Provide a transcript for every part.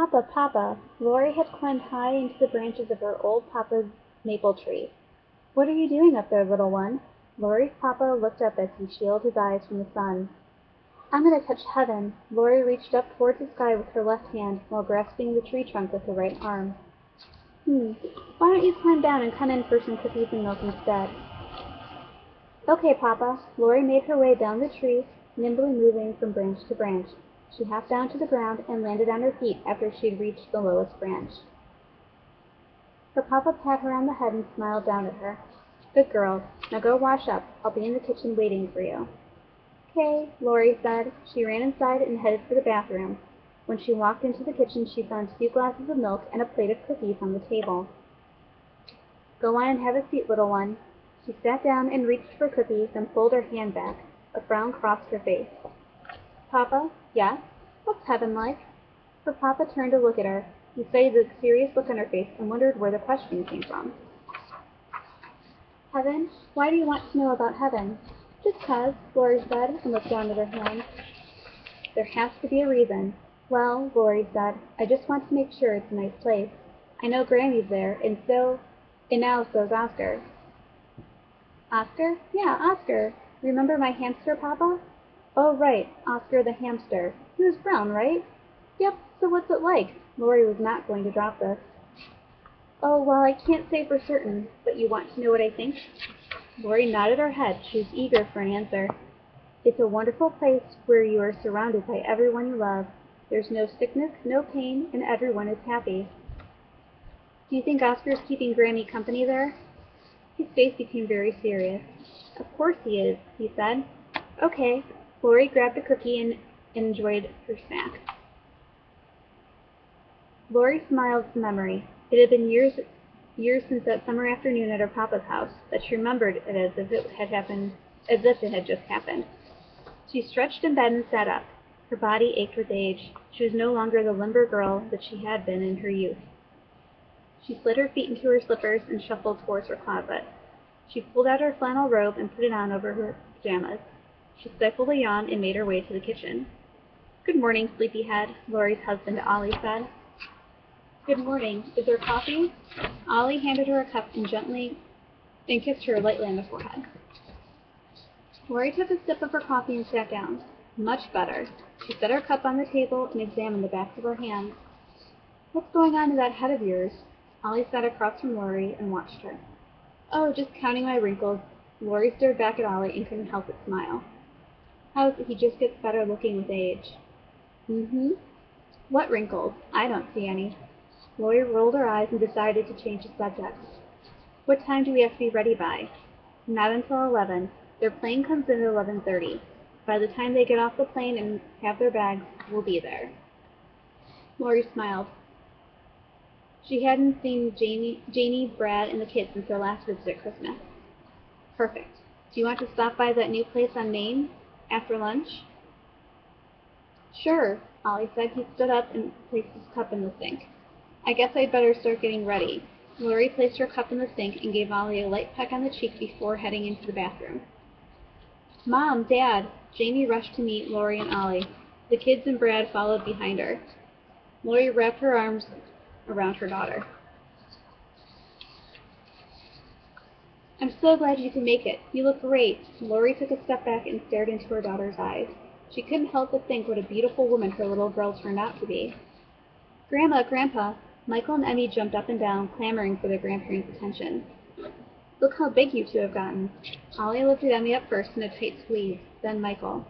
Papa, Papa! Lori had climbed high into the branches of her old papa's maple tree. What are you doing up there, little one? Lori's papa looked up as he shielded his eyes from the sun. I'm going to touch heaven. Lori reached up towards the sky with her left hand while grasping the tree trunk with her right arm. Why don't you climb down and come in for some cookies and milk instead? Okay, Papa. Lori made her way down the tree, nimbly moving from branch to branch. She hopped down to the ground and landed on her feet after she had reached the lowest branch. Her papa pat her on the head and smiled down at her. Good girl. Now go wash up. I'll be in the kitchen waiting for you. Okay, Lori said. She ran inside and headed for the bathroom. When she walked into the kitchen, she found 2 glasses of milk and a plate of cookies on the table. Go on and have a seat, little one. She sat down and reached for cookies, then pulled her hand back. A frown crossed her face. Papa? Yes? What's heaven like? Her papa turned to look at her. He studied the serious look on her face and wondered where the question came from. Heaven? Why do you want to know about heaven? Just 'cause, Lori said, and looked down at her hand. There has to be a reason. Well, Lori said, I just want to make sure it's a nice place. I know Grammy's there, and now so's Oscar. Oscar? Yeah, Oscar. Remember my hamster, Papa? Oh, right, Oscar the hamster. He was brown, right? Yep, so what's it like? Lori was not going to drop this. Oh, well, I can't say for certain, but you want to know what I think? Lori nodded her head. She was eager for an answer. It's a wonderful place where you are surrounded by everyone you love. There's no sickness, no pain, and everyone is happy. Do you think Oscar's keeping Grammy company there? His face became very serious. Of course he is, he said. Okay. Lori grabbed a cookie and enjoyed her snack. Lori smiled at the memory. It had been years since that summer afternoon at her papa's house, that she remembered it as if it had just happened. She stretched in bed and sat up. Her body ached with age. She was no longer the limber girl that she had been in her youth. She slid her feet into her slippers and shuffled towards her closet. She pulled out her flannel robe and put it on over her pajamas. She stifled a yawn and made her way to the kitchen. Good morning, sleepyhead, Lori's husband Ollie said. Good morning. Is there coffee? Ollie handed her a cup and kissed her lightly on the forehead. Lori took a sip of her coffee and sat down. Much better. She set her cup on the table and examined the backs of her hands. What's going on in that head of yours? Ollie sat across from Lori and watched her. Oh, just counting my wrinkles. Lori stared back at Ollie and couldn't help but smile. How is it he just gets better looking with age? What wrinkles? I don't see any. Lori rolled her eyes and decided to change the subject. What time do we have to be ready by? Not until 11. Their plane comes in at 11:30. By the time they get off the plane and have their bags, we'll be there. Lori smiled. She hadn't seen Janie, Brad, and the kids since their last visit at Christmas. Perfect. Do you want to stop by that new place on Main after lunch? Sure, Ollie said. He stood up and placed his cup in the sink. I guess I'd better start getting ready. Lori placed her cup in the sink and gave Ollie a light peck on the cheek before heading into the bathroom. Mom, Dad! Jamie rushed to meet Lori and Ollie. The kids and Brad followed behind her. Lori wrapped her arms around her daughter. I'm so glad you can make it. You look great. Lori took a step back and stared into her daughter's eyes. She couldn't help but think what a beautiful woman her little girl turned out to be. Grandma, Grandpa! Michael and Emmy jumped up and down, clamoring for their grandparents' attention. Look how big you two have gotten. Ollie lifted Emmy up first in a tight squeeze, then Michael.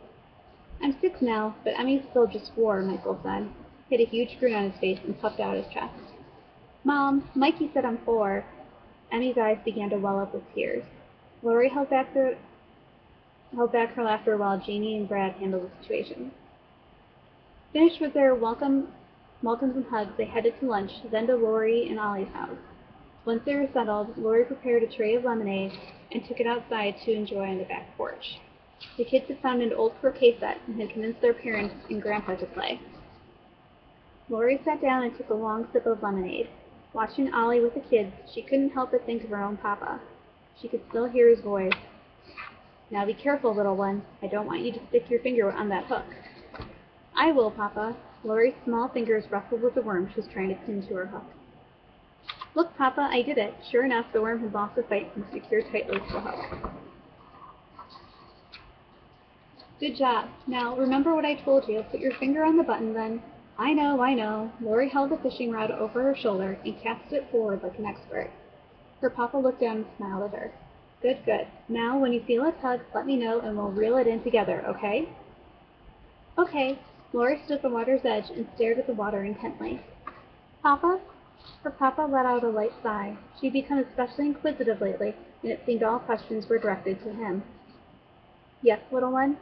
I'm 6 now, but Emmy's still just 4, Michael said. He had a huge grin on his face and puffed out his chest. Mom, Mikey said I'm 4. Emmy's eyes began to well up with tears. Lori held back her laughter while Janie and Brad handled the situation. Finished with their welcomes and hugs, they headed to lunch, then to Lori and Ollie's house. Once they were settled, Lori prepared a tray of lemonade and took it outside to enjoy on the back porch. The kids had found an old croquet set and had convinced their parents and Grandpa to play. Lori sat down and took a long sip of lemonade. Watching Ollie with the kids, she couldn't help but think of her own papa. She could still hear his voice. Now be careful, little one. I don't want you to stick your finger on that hook. I will, Papa. Lori's small fingers rustled with the worm she was trying to pin to her hook. Look, Papa, I did it. Sure enough, the worm had lost the fight and secured tightly to the hook. Good job. Now, remember what I told you. Put your finger on the button then. I know, I know. Lori held the fishing rod over her shoulder and cast it forward like an expert. Her papa looked down and smiled at her. Good, good. Now, when you feel a tug, let me know and we'll reel it in together, okay? Okay. Lori stood at the water's edge and stared at the water intently. Papa? Her papa let out a light sigh. She'd become especially inquisitive lately, and it seemed all questions were directed to him. Yes, little one?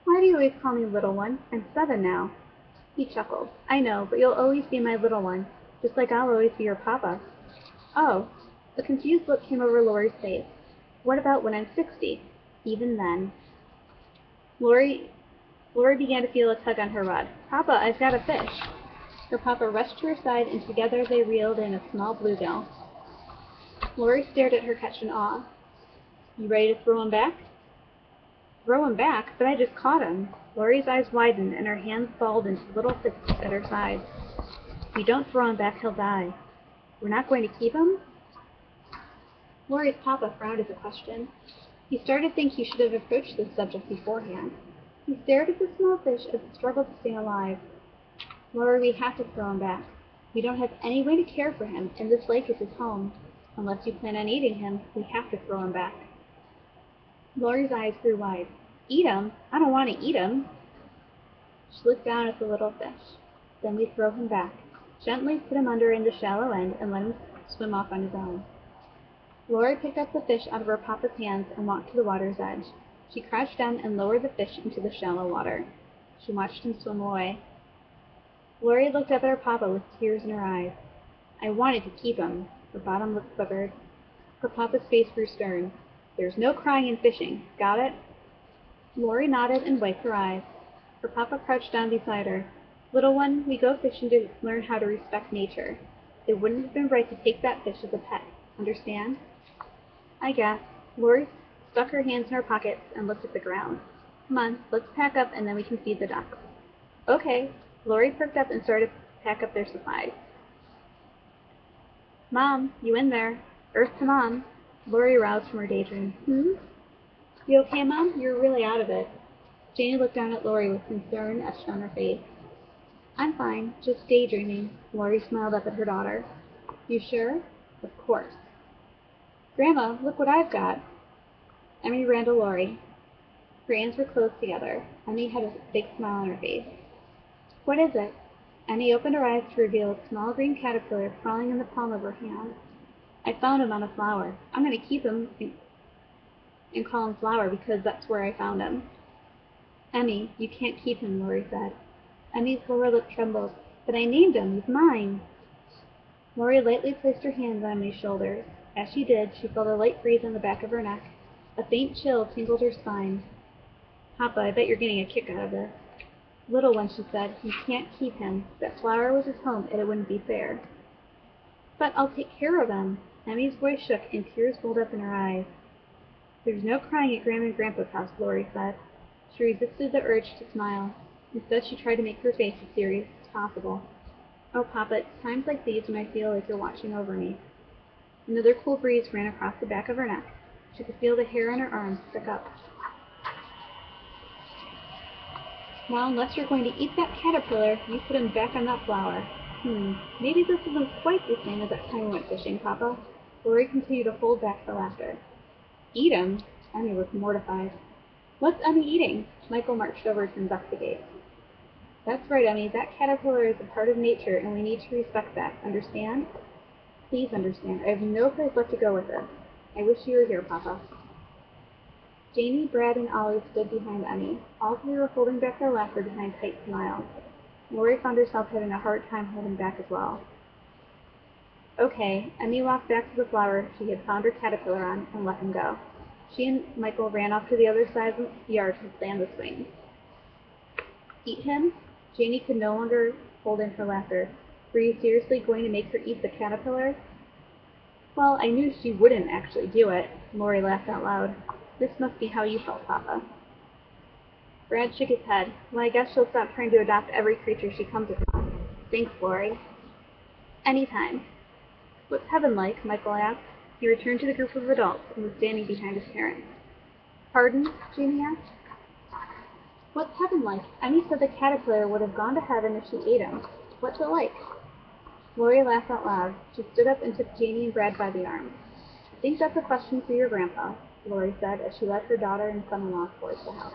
Why do you always call me little one? I'm 7 now. He chuckled. I know, but you'll always be my little one, just like I'll always be your papa. Oh. A confused look came over Lori's face. What about when I'm 60? Even then. Lori began to feel a tug on her rod. Papa, I've got a fish. Her papa rushed to her side, and together they reeled in a small bluegill. Lori stared at her catch in awe. You ready to throw him back? Throw him back? But I just caught him. Lori's eyes widened, and her hands balled into little fists at her sides. If you don't throw him back, he'll die. We're not going to keep him? Lori's papa frowned at the question. He started to think he should have approached this subject beforehand. He stared at the small fish as it struggled to stay alive. Lori, we have to throw him back. We don't have any way to care for him, and this lake is his home. Unless you plan on eating him, we have to throw him back. Lori's eyes grew wide. Eat him? I don't want to eat him. She looked down at the little fish. Then we throw him back. Gently put him under in the shallow end and let him swim off on his own. Lori picked up the fish out of her papa's hands and walked to the water's edge. She crouched down and lowered the fish into the shallow water. She watched him swim away. Lori looked up at her papa with tears in her eyes. I wanted to keep him. Her bottom lip quivered. Her papa's face grew stern. There's no crying in fishing. Got it? Lori nodded and wiped her eyes. Her papa crouched down beside her. Little one, we go fishing to learn how to respect nature. It wouldn't have been right to take that fish as a pet. Understand? I guess. Lori stuck her hands in her pockets and looked at the ground. Come on, let's pack up and then we can feed the ducks. Okay. Lori perked up and started to pack up their supplies. Mom, you in there? Earth to Mom. Lori roused from her daydream. You okay, Mom? You're really out of it. Janie looked down at Lori with concern etched on her face. I'm fine, just daydreaming. Lori smiled up at her daughter. You sure? Of course. Grandma, look what I've got. Emmy ran to Lori. Her hands were close together. Emmy had a big smile on her face. What is it? Emmy opened her eyes to reveal a small green caterpillar crawling in the palm of her hand. I found him on a flower. I'm going to keep him and call him Flower because that's where I found him. Emmy, you can't keep him, Lori said. Emmy's lower lip trembled. But I named him. He's mine. Lori lightly placed her hands on Emmy's shoulders. As she did, she felt a light breeze on the back of her neck. A faint chill tingled her spine. Papa, I bet you're getting a kick out of this. Little one, she said, you can't keep him. If that flower was his home, it wouldn't be fair. But I'll take care of him. Emmy's voice shook and tears welled up in her eyes. There's no crying at Grandma and Grandpa's house, Lori said. She resisted the urge to smile. Instead, she tried to make her face as serious as possible. Oh, Papa, it's times like these when I feel like you're watching over me. Another cool breeze ran across the back of her neck. She could feel the hair on her arms stick up. Now, unless you're going to eat that caterpillar, you put him back on that flower. Maybe this isn't quite the same as that time we went fishing, Papa. Lori continued to hold back her laughter. Eat him? Emmy was mortified. What's Emmy eating? Michael marched over to investigate. That's right, Emmy. That caterpillar is a part of nature, and we need to respect that. Understand? Please understand. I have no place left to go with this. I wish you were here, Papa. Janie, Brad, and Ollie stood behind Emmy. All three were holding back their laughter behind tight smiles. Lori found herself having a hard time holding back as well. Okay, Emmy walked back to the flower she had found her caterpillar on and let him go. She and Michael ran off to the other side of the yard to plan the swing. Eat him? Janie could no longer hold in her laughter. Were you seriously going to make her eat the caterpillar? Well, I knew she wouldn't actually do it. Lori laughed out loud. This must be how you felt, Papa. Brad shook his head. Well, I guess she'll stop trying to adopt every creature she comes across. Thanks, Lori. Anytime. What's heaven like? Michael asked. He returned to the group of adults and was standing behind his parents. Pardon? Jamie asked. What's heaven like? Emmy said the caterpillar would have gone to heaven if she ate him. What's it like? Lori laughed out loud. She stood up and took Jamie and Brad by the arm. I think that's a question for your grandpa, Lori said as she led her daughter and son-in-law towards the house.